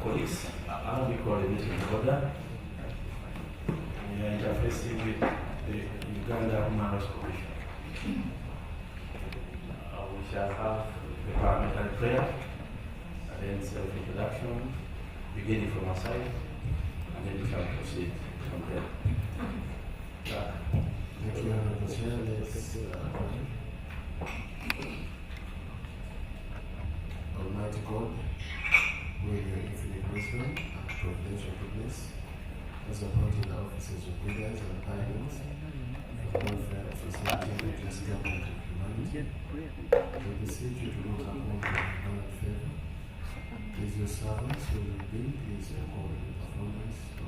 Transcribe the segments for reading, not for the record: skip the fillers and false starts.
Colleagues, I will be coordinating Muwadda. We are interfacing with the Uganda Human Rights Commission. We shall have the parliamentary prayer, and then self-introduction, beginning from our side, and then we shall proceed from there. Thank you, Honorable Chair. Almighty God, with your infinite wisdom and providential goodness, has appointed the officers of leaders and guidance for the welfare of society and just government of humanity. We beseech you to look upon our divine favor. Please your servants who will be pleased to hold the performance of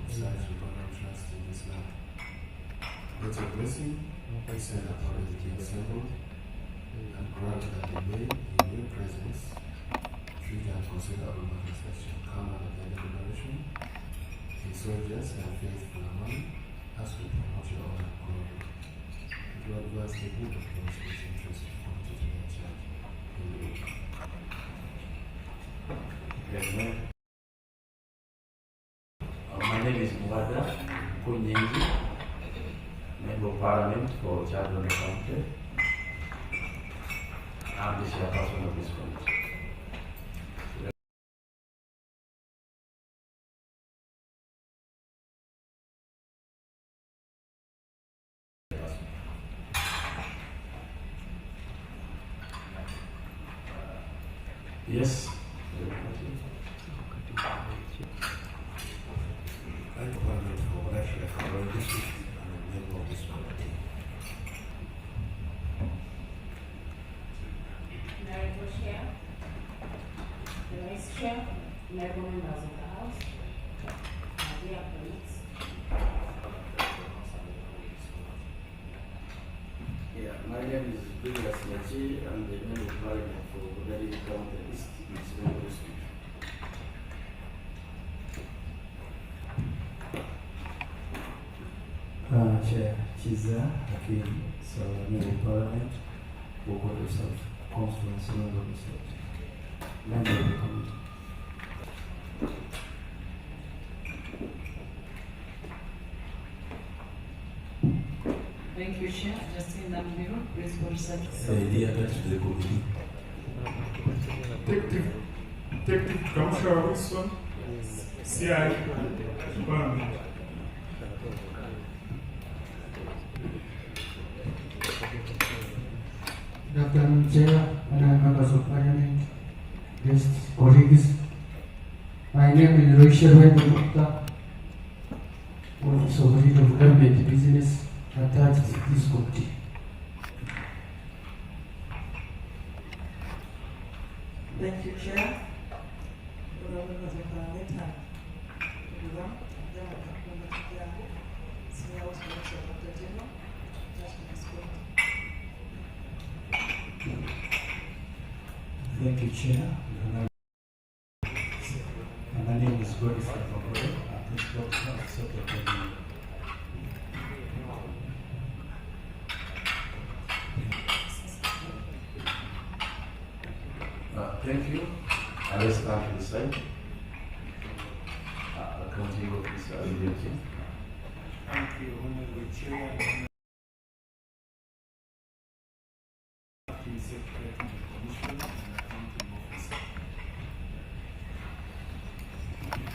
Let your blessing descend upon the king assembled, and grant that they may, in your presence, treat and consider all matters that shall come under their deliberation, in soldiers and faithful among, as we promote your honor and glory. And to advance the good of those whose interests are committed to their church. Amen. Amen. My name is Muwadda, Member of Parliament for Children County. I'm the chairperson of this committee. Yes. Thank you, Parliament, for election of our district and a member of this committee. Honorable Chair, the Vice Chair, honorable members of the House, my dear colleagues. Yeah, my name is Julius Yachi. I'm the member of Parliament for Wangadya County East Municipal District. Chair Chiza Hakim, so Member of Parliament for Wangadya South Constituency, Wangadya South. Member of the committee. Thank you, Chair. Justine Nambiru, Principal Research. Dear attached to the committee. Deputy Commissioner Wilson, CI Department. Good afternoon, Chair, and members of Parliament, guests, colleagues. My name is Muwadda, Office of Head of Government Business attached to this committee. Thank you, Chair. Honorable members of Parliament, Thank you, Chair. My name is Godfrey Mokore. I'm Principal Secretary. Thank you. Let's start to the side. Continue with this Interrogating. Thank you, Honorable Chair. Acting Secretary of the Commission and Accounting Officer.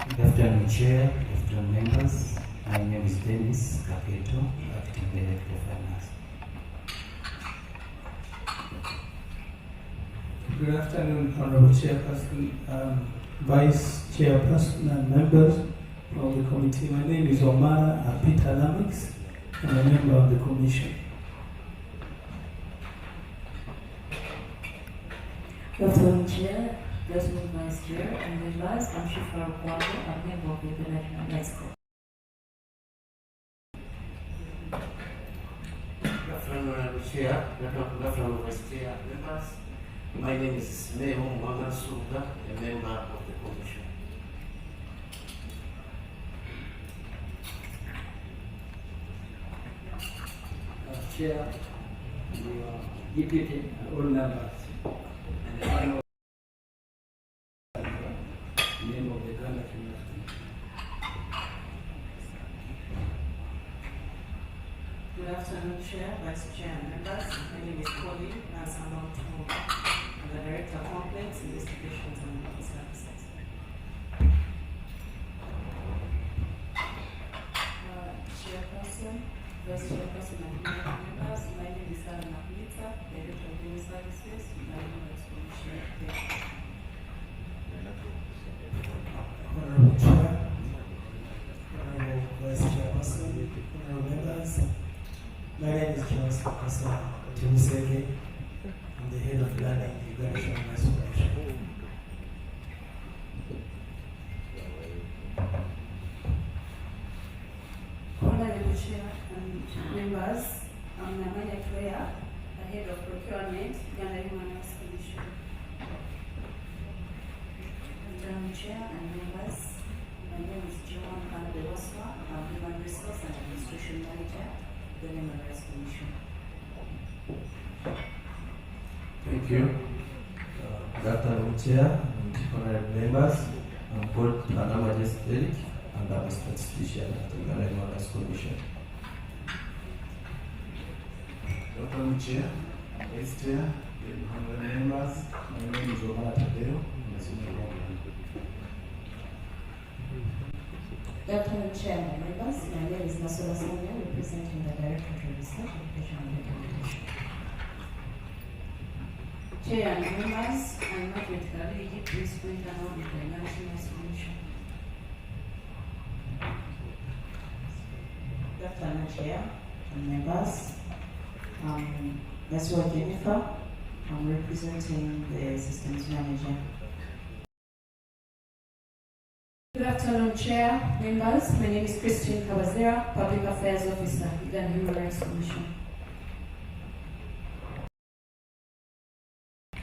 Good afternoon, Chair, good afternoon, members. My name is Dennis Kaketo, Acting Director of Finance. Good afternoon, Honorable Chairperson, Vice Chairperson and members of the committee. My name is Omar Peter Lamix. I'm a member of the commission. Good afternoon, Chair, President Vice Chair, and members. I'm Shifa Wangadya, a member of the International High School. Good afternoon, Honorable Chair, good afternoon, Vice Chair, members. My name is Muwadda, a member of the commission. Chair, Deputy, and all members. And I know the name of the Ghana Community. Good afternoon, Chair, Vice Chair, and members. My name is Pauline Nasamon. I'm the Director of Complex Investigations and Legal Services. Chairperson, Vice Chairperson, and members. My name is Anna Pizza, Director of Legal Services, and I'm the Commissioner. Honorable Chair, Honorable Vice Chairperson, Honorable members. My name is Charles Pakasa Timusege. I'm the head of Learning Integration and Restoration. Honorable Chair and members, I'm Namanya Claire, the head of procurement, Uganda Human Rights Commission. Madam Chair and members, my name is Joan Kandewaswa. I'm Human Resource and Administration Manager, the Human Rights Commission. Thank you. Good afternoon, Chair and honorable members. I'm called Panama Eric, and I'm a statistician at the Uganda Human Rights Commission. Good afternoon, Chair, Vice Chair, and honorable members. My name is Omar Tadeo. I'm a senior lawyer. Good afternoon, Chair and members. My name is Nasola Sanya, representing the Directorate of Research, Education and Documentation. Chair and members, I'm Margaret Kaligi, Principal Internal with the Uganda Human Rights Commission. Good afternoon, Chair and members. That's what Jennifer. I'm representing the Systems Manager. Good afternoon, Chair, members. My name is Christine Kawazera, Public Affairs Officer, Uganda Human Rights Commission.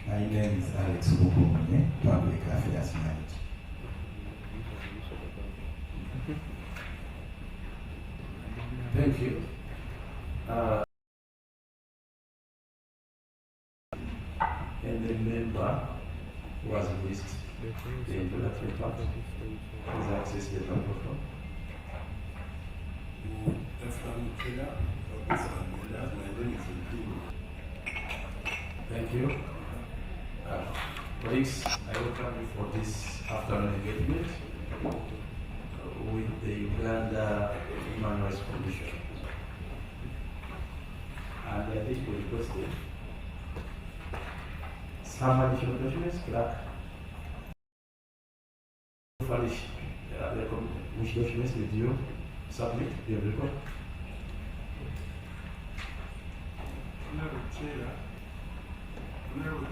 My name is Alex Bukumune, Public Affairs Manager. Thank you. And the member who has missed the introductory part has access to the microphone. Good afternoon, Chair, members. My name is Ntulu. Thank you. Colleagues, I welcome you for this afternoon engagement with the Uganda Human Rights Commission. And I think we requested some additional documents, clerk. Furnish which documents did you submit your report? Honorable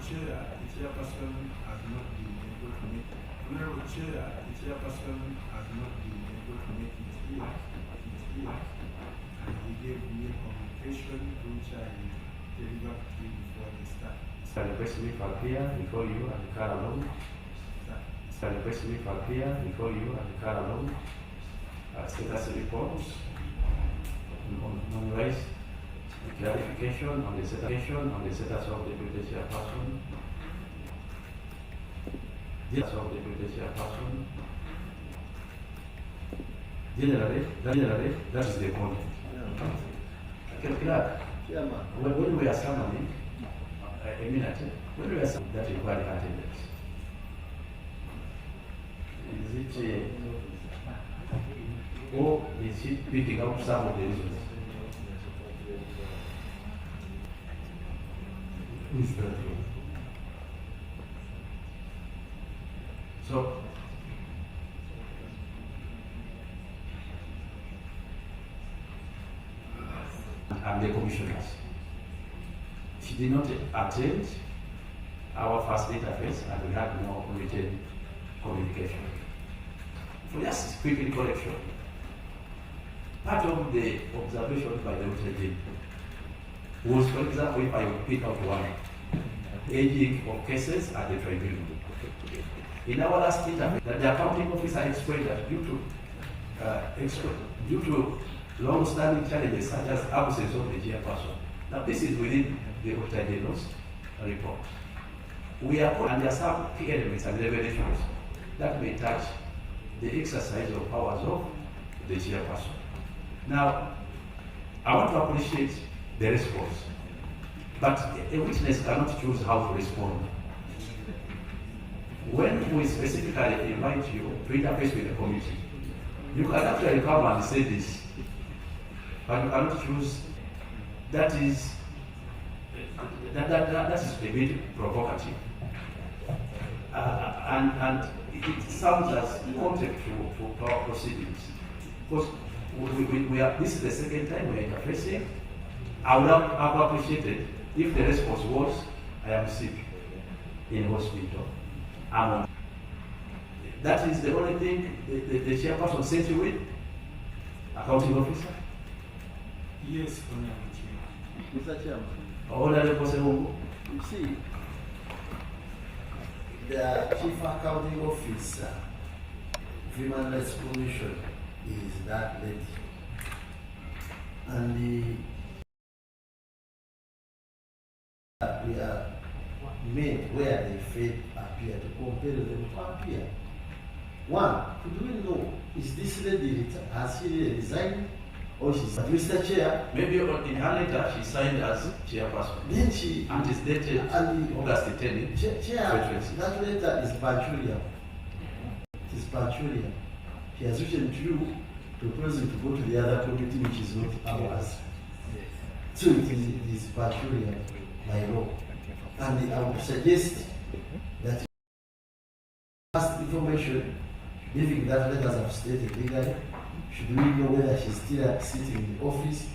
Chair, the chairperson has not been able to make. Honorable Chair, the chairperson has not been able to make it here, and he gave me a communication which I delivered to you before the start. Shall the press brief appear before you and the car alone? Shall the press brief appear before you and the car alone? Status reports on human rights, clarification on the status of the deputy chairperson. Generally, that is the content. Clerk, when we are summoning, a minute, when we are summoning that required attendance, is it or is it picking up some of the reasons? So, and the commissioners. She did not attend our first interface and we had no written communication. For just quick recollection, part of the observation by the OTG was, for example, if I would pick out one, aging of cases at the tribunal. In our last interview, the accounting officer explained that due to long-standing challenges such as absence of the chairperson. Now this is within the OTG's report. We are, and there are some key elements and revelations that may touch the exercise of powers of the chairperson. Now, I want to appreciate the response, but a witness cannot choose how to respond. When we specifically invite you to interface with the committee, you can actually come and say this, but you cannot choose. That is a bit provocative, and it sounds as contempt for our proceedings. Because we are. This is the second time we are interfacing. I would have appreciated if the response was, "I am sick in hospital." That is the only thing the chairperson sent you with, accounting officer. Yes, Honorable Chair. Mr. Chairman, Honorable Semungu. you see, the Chief Accounting Officer of Human Rights Commission is that lady. And we are made where they failed appear to compare them to appear. One, could we know, is this lady, has she really resigned? Or she's, but Mr. Chair, Maybe in her letter she signed as chairperson. then she, And it's dated August 10. Chair, that letter is Bachurian. It is Bachurian. He has written to you to present to go to the other committee which is not ours. So it is Bachurian by law. And I would suggest that first information, leaving that letters have stated legally, should we know whether she's still sitting in the office,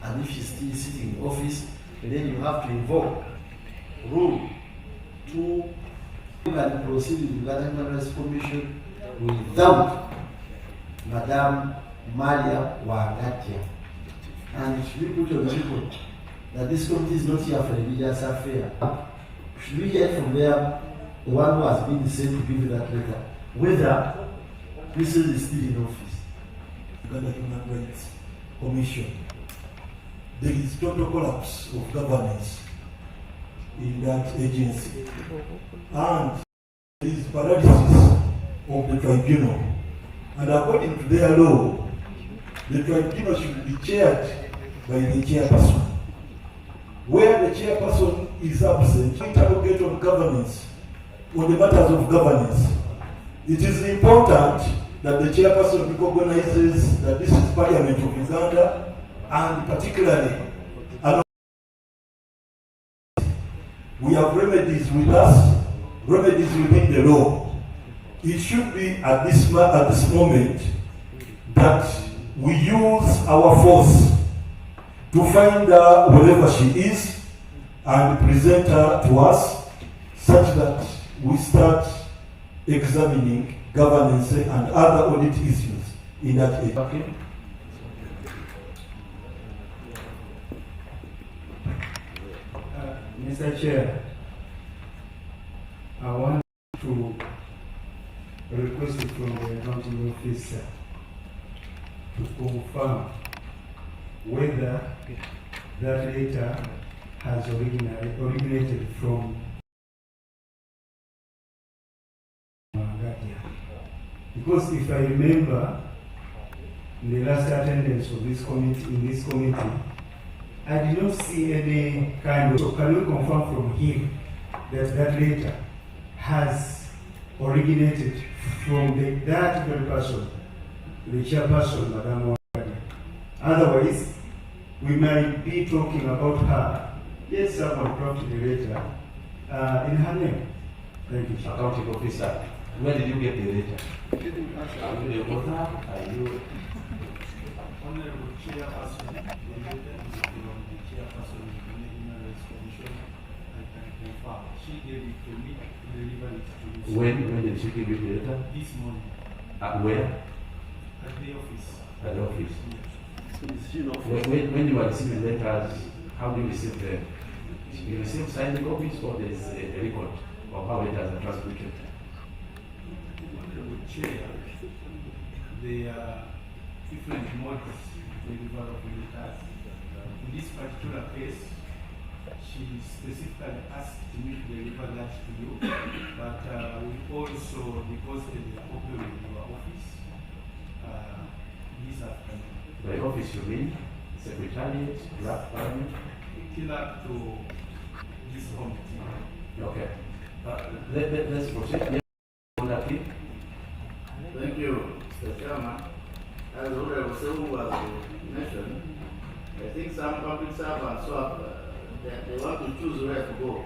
and if she's still sitting in the office, then you have to invoke rule 2 and proceed with the Human Rights Commission without Madam Maria Wangadya. And should we put on the record that this committee is not here for religious affair? Should we hear from them, the one who has been sent to give that letter, whether this is still in office? The Human Rights Commission. There is total collapse of governance in that agency, and there is paralysis of the tribunal. And according to their law, the tribunal should be chaired by the chairperson. Where the chairperson is absent, to interrogate on governance, on the matters of governance. It is important that the chairperson recognizes that this is Parliament of Uganda, and particularly we have remedies with us, remedies within the law. It should be at this moment that we use our force to find her wherever she is and present her to us, such that we start examining governance and other audit issues in that area. Okay. Mr. Chair, I want to request from the accounting officer to confirm whether that letter has originated from Wangadya. Because if I remember, in the last attendance of this committee, I did not see any kind of. So can we confirm from him that that letter has originated from that very person, the chairperson, Madam Wangadya? Otherwise, we might be talking about her. Yes, someone drafted the letter in her name. Thank you. Accounting officer, where did you get the letter? Are you the author? Are you? Honorable Chairperson, the letter is from the Chairperson of the Human Rights Commission. I can confirm. She gave it to me to deliver it to you. When did she give you the letter? This morning. Where? At the office. At the office. Yes. When you are receiving letters, how do you receive them? You receive signed copies, or there is a record of how letters are transmitted? Honorable Chair, there are different modes to deliver of letters. In this particular case, she specifically asked me to deliver that to you, but we also deposited a copy in your office this afternoon. By office, you mean Secretariat, Draft Parliament? Killer to this committee. Okay. Let's proceed. Thank you, Mr. Chairman. As Honorable Sewu has mentioned, I think some public servants that they want to choose where to go.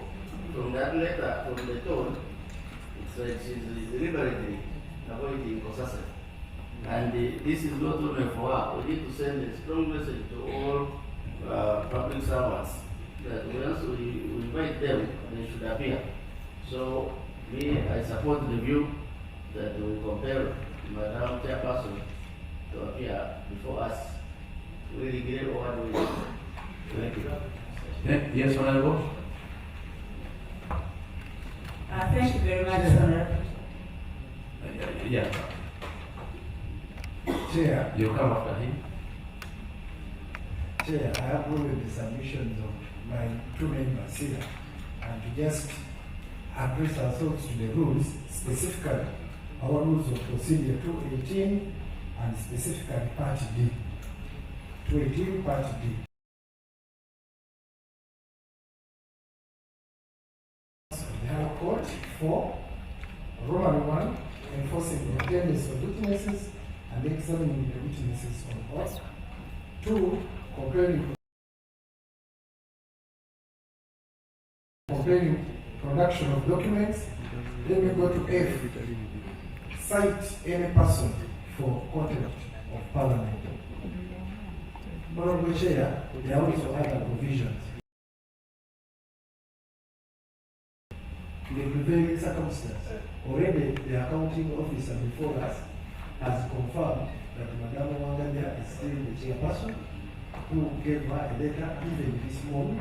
From that letter, from the tone, it's like she's deliberately avoiding COSASE. And this is not only for her. We need to send a strong message to all public servants that once we invite them, they should appear. So, I support the view that we compel Madam Chairperson to appear before us we regret or what we do. Thank you. Yes, Honorable. Thank you very much, Honorable. Yeah. Chair, You come after him. Chair, I have already the submissions of my two members here, and to just address ourselves to the rules, specifically our rules of procedure 218 and specifically Part D. 218 Part D. The High Court for Roman 1, enforcing the attendance of witnesses and examining the witnesses on oath. 2, comparing production of documents. Then we go to F, cite any person for contempt of Parliament. Honorable Chair, there are also other provisions. In the prevailing circumstance, already the accounting officer before us has confirmed that Madam Wangadya is still the chairperson, who gave her a letter even this morning.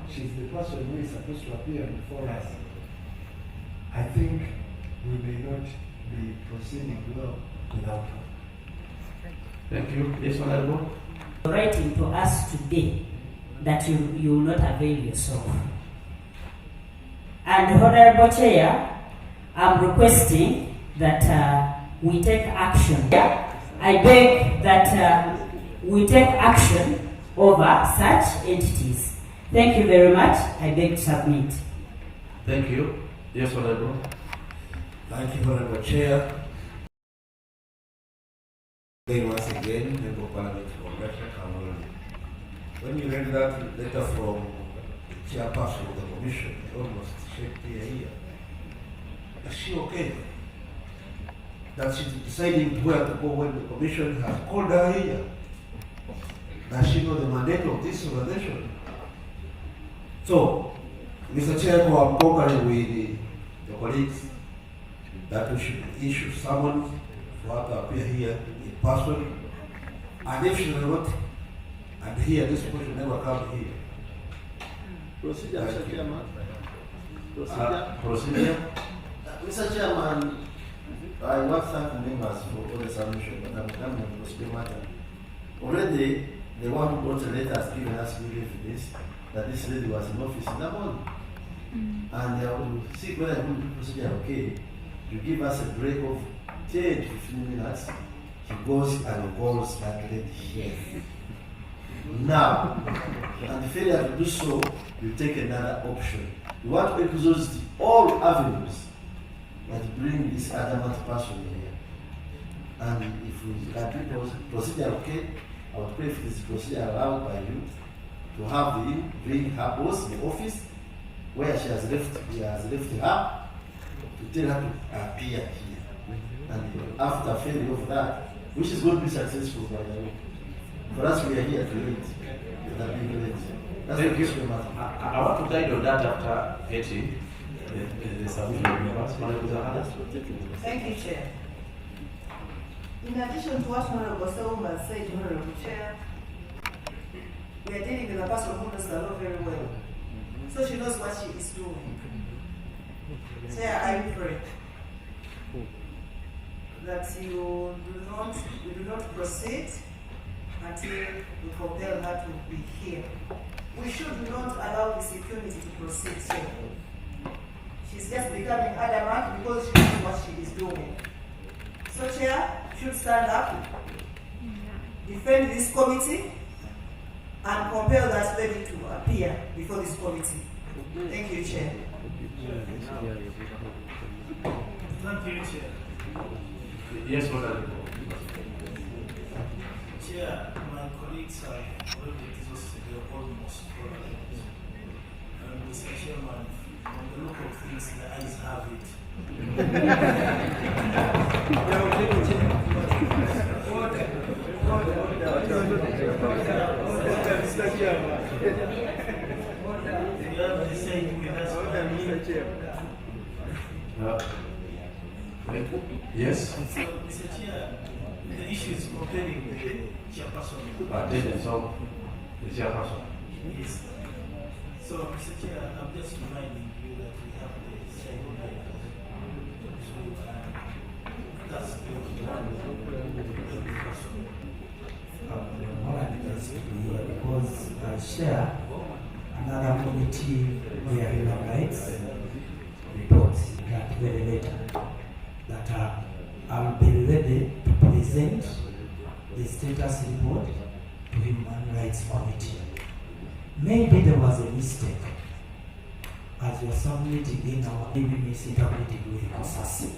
She's the person who is supposed to appear before us. I think we may not be proceeding well without her. Thank you. Yes, Honorable. Writing to us today that you will not avail yourself. And Honorable Chair, I'm requesting that we take action. I beg that we take action over such entities. Thank you very much. I beg to submit. Thank you. Yes, Honorable. Thank you, Honorable Chair. Then once again, Member of Parliament for Wangadya. When you read that letter from the chairperson of the commission, I almost shed tear here. Is she okay? That she's deciding where to go when the commission has called her here? Does she know the mandate of this organization? So, Mr. Chair, I'm concurring with the colleagues that we should issue summons for her to appear here in person. And if she does not adhere, this person should never come here. Procedure, Mr. Chairman. Procedure. Mr. Chairman, I want to thank the members for all the submissions, but I'm coming to the procedure matter. Already, the one who brought the letter has given us good evidence that this lady was in office in the morning. And I will see whether I will do procedure okay. You give us a break of 10 to 15 minutes. He goes and calls that lady here. Now, and the failure to do so, you take another option. You want to exhaust all avenues that bring this adamant person here. And if we agree procedure okay, I would pray if this procedure allowed by you to have him bring her boss in the office where she has left her, to tell her to appear here. And after failure of that, which is going to be successful by the way. For us, we are here to wait. Thank you. I want to guide on that after getting the submission of members. Thank you, Chair. In addition to what Honorable Selma said, Honorable Chair, we are dealing with a person who knows the law very well. So she knows what she is doing. Chair, I pray that you do not proceed until we compel her to be here. We should not allow this impunity to proceed. So she's just becoming adamant because she knows what she is doing. So Chair should stand up, defend this committee, and compel that lady to appear before this committee. Thank you, Chair. Thank you, Chair. Yes, Honorable. Chair, my colleagues have already exhausted their almost problems. And Mr. Chairman, on the look of things, the eyes have it. Yes. So, Mr. Chair, the issue she's preparing the chairperson. Attendance of the chairperson. Yes. So, Mr. Chair, I'm just reminding you that we have the same that's the one person. Because I share another committee where human rights reports that very later that I'll be ready to present the status report to Human Rights Committee. Maybe there was a mistake as we are submitting in our maybe misinterpreted with COSASE.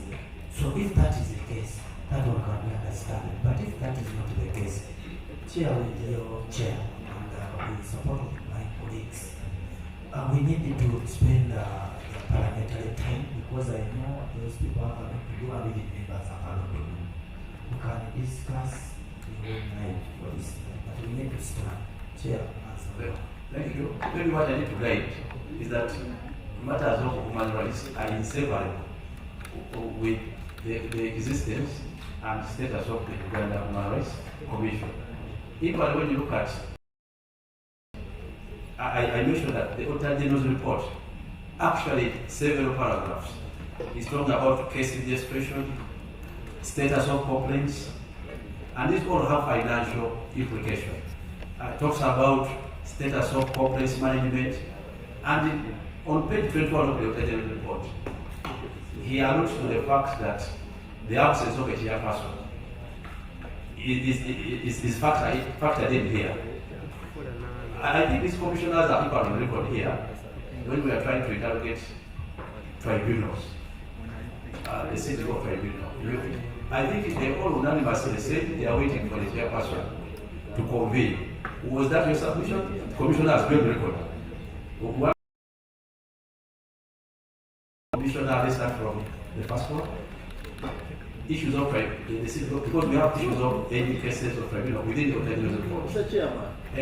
So if that is the case, that one can be understood. But if that is not the case, Chair with your chair and with support of my colleagues, we need to spend the parliamentary time because I know those people are going to do and with members of parliament. We can discuss the whole night for this, but we need to start. Chair, answer. Thank you. Maybe what I need to guide is that matters of human rights are inseparable with the existence and status of the Uganda Human Rights Commission. Even when you look at, I mentioned that the Auditor General's report, actually several paragraphs, is talking about case investigation, status of complaints, and these all have financial implications. It talks about status of complaints management, and on page 21 of the Auditor General's report, he alludes to the fact that the absence of a chairperson is factored in here. I think these commissioners are equal on record here when we are trying to interrogate tribunals, the city of tribunal. I think they all unanimously said they are waiting for the chairperson to convene. Was that your submission? Commissioners will record. One commissioner listened from the first one. Issues of the city, because we have issues of any cases of tribunal within the Auditor General's report. Mr. Chairman. I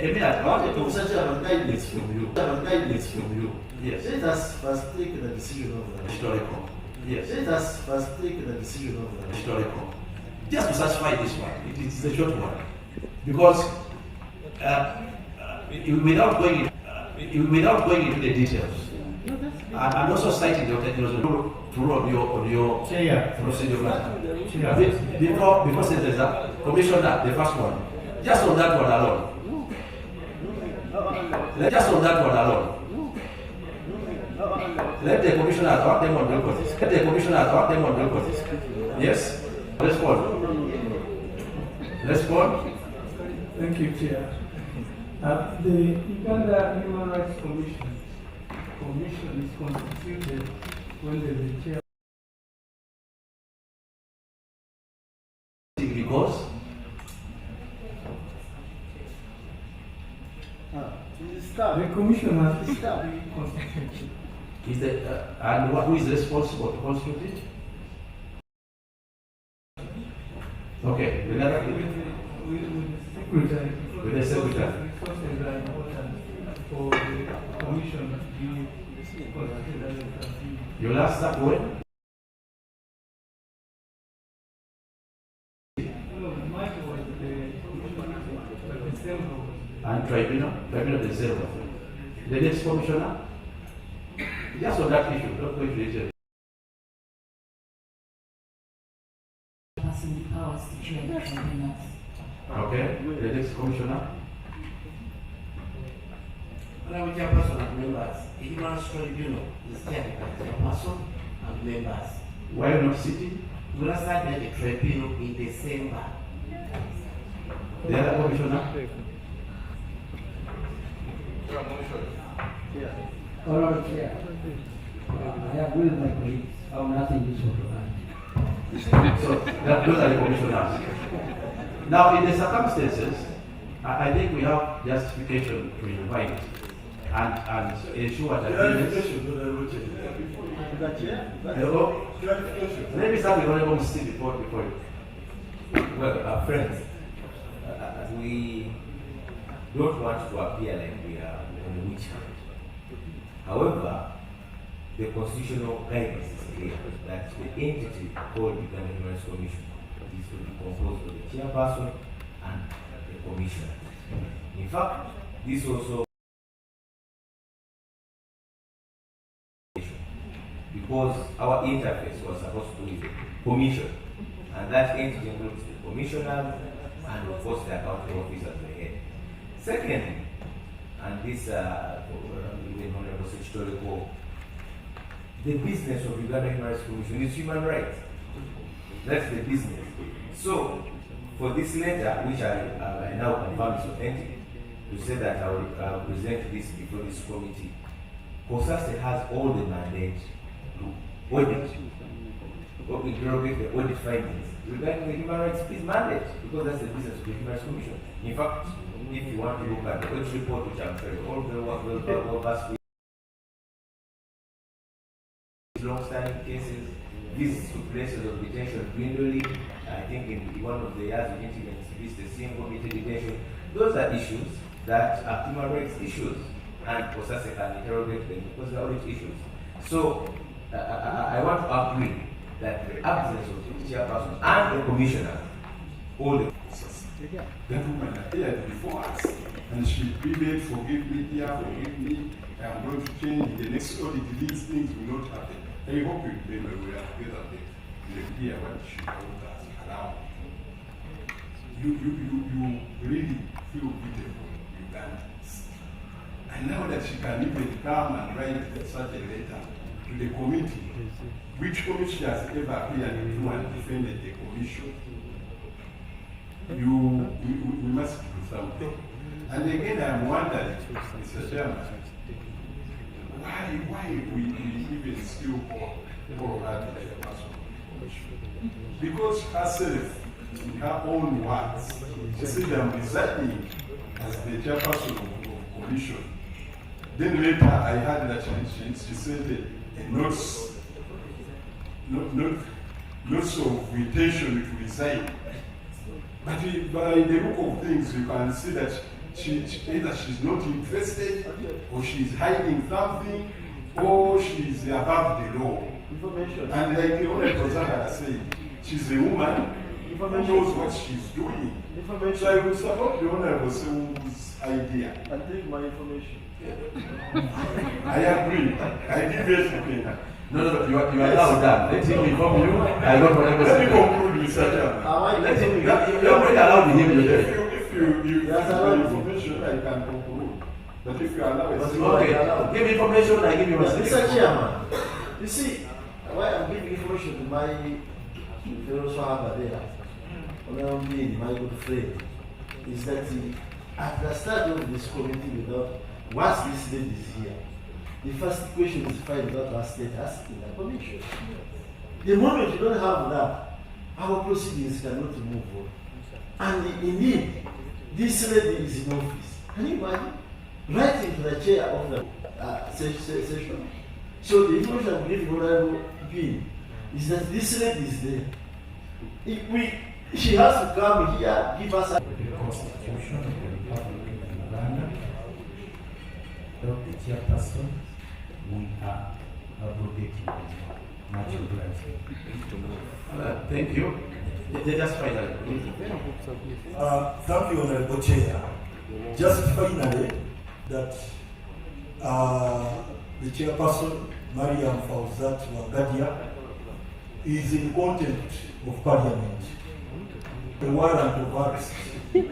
want to Mr. Chairman, guidance from you. Guidance from you. Yes. Let us first take the decision of the historical. Yes. Let us first take the decision of the historical. Just to satisfy this one, it is the short one. Because without going into the details, and also citing the Auditor General's rule on your procedure matter. Before saying that, Commissioner, the first one, just on that one alone. Just on that one alone. Let the Commissioner talk them on record. Let the Commissioner talk them on record. Yes? Respond. Respond. Thank you, Chair. The Uganda Human Rights Commission is constituted when there is a chair. Because the commission has to be constituted. Is who is responsible to constitute it? Okay, with the secretary. Resources are important for the commission to be constituted as a committee. Your last step when? And tribunal December. The next commissioner, just on that issue, don't go into detail. Okay, the next commissioner. Honorable Chairperson and members, the Human Rights Tribunal is chaired by the chairperson and members. Why not sitting? We will start the tribunal in December. The other commissioner? Honorable Chair, I agree with my colleagues. I have nothing useful to add. So those are the commissioners. Now, in the circumstances, I think we have justification to invite and ensure that let me start with Honorable Mr. before you. Well, friends, we don't want to appear like we are on a witch hunt. However, the constitutional guidance is clear that the entity called Uganda Human Rights Commission This will be composed of the chairperson and the commissioner. In fact, this also because our interface was supposed to be the commission, and that entity includes the commissioner and of course the accounting officer at the head. Secondly, and this even Honorable Secretary called, the business of Uganda Human Rights Commission is human rights. That's the business. So, for this letter, which I now confirm is authentic, to say that I will present this before this committee, COSASE has all the mandate to audit or interrogate the audit findings regarding the human rights mandate, because that's the business of the Human Rights Commission. In fact, if you want to look at the audit report, which I'm sure all the vast long-standing cases, visits to places of detention dwindling. I think in one of the years we didn't even visit a single detention. Those are issues that are human rights issues, and COSASE can interrogate them because they are audit issues. So I want to agree that the absence of the chairperson and the commissioner, all the that woman appeared before us, and she pleaded, forgive me, dear, forgive me, I am going to change. The next audit, these things will not happen. I hope you remember we are together there. Hear what she told us around. You really feel bitter for Ugandans. And now that she can even come and write such a letter to the committee, which committee has ever appeared to and defended the commission, we must do something. And again, I'm wondering, Mr. Chairman, why we even still call her the chairperson? Because herself, in her own words, she said, I'm resigning as the chairperson of commission. Then later, I heard that she said a notice of intention to resign. But by the look of things, you can see that either she's not interested, or she's hiding something, or she's above the law. Information. And like the Honorable Zahara said, she's a woman who knows what she's doing. Information. So I will support the Honorable Sewu's idea. And take my information. I agree. I give it opinion. No, you are now done. Let him inform you. I don't want to let me conclude, Mr. Chairman. Let him. You're already allowed to give you. If you have information, I can conclude. But if you allow it, okay. Give information, I give you my Mr. Chairman, you see, why I'm giving information to my fellow Swahaba there, my good friend, is that at the start of this committee, once this lady is here, the first question is find out her status in the commission. The moment you don't have that, our proceedings cannot move on. And indeed, this lady is in office. Can you imagine? Writing to the chair of the session. So the information I'm giving Honorable P is that this lady is there. She has to come here, give us a Constitution of the Republic of Uganda. The chairperson, we are abrogating much obliged. Thank you. Just finally. Thank you, Honorable Chair. Just finally, that the chairperson, Mariam Fawzat Wangadya, is in contempt of Parliament. The warrant of arrest. And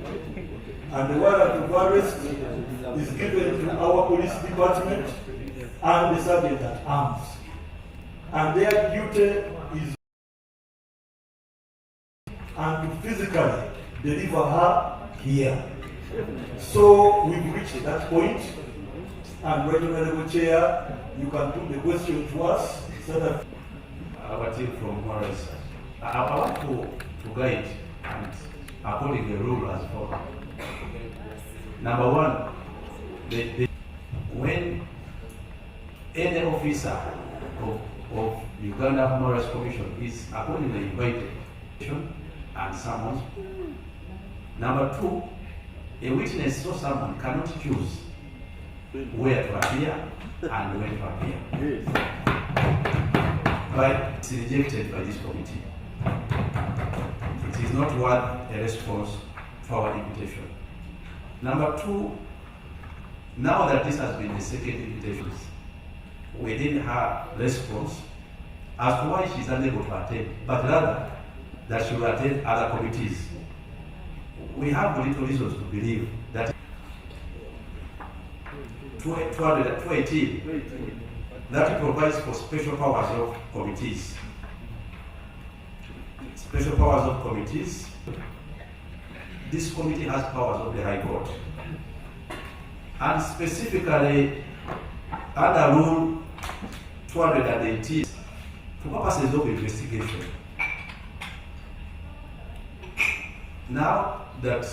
the warrant of arrest is given to our police department and the sergeant at arms. And their duty is and to physically deliver her here. So we've reached that point, and Right Honorable Chair, you can put the question to us so that our team from Morris. I want to guide and according to the rule as follows. Number one, when any officer of Uganda Human Rights Commission is accordingly invited and summoned. Number two, a witness or someone cannot choose where to appear and when to appear. But it's rejected by this committee. It is not worth a response to our invitation. Number two, now that this has been the second invitation, we didn't have response as to why she's unable to attend, but rather that she will attend other committees. We have little reasons to believe that 218 that provides for special powers of committees. Special powers of committees. This committee has powers of the High Court. And specifically, under Rule 218, for purposes of investigation. Now that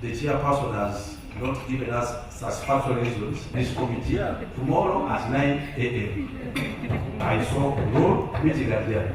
the chairperson has not given us satisfactory reasons, this committee, tomorrow at 9 a.m. I saw no meeting at there.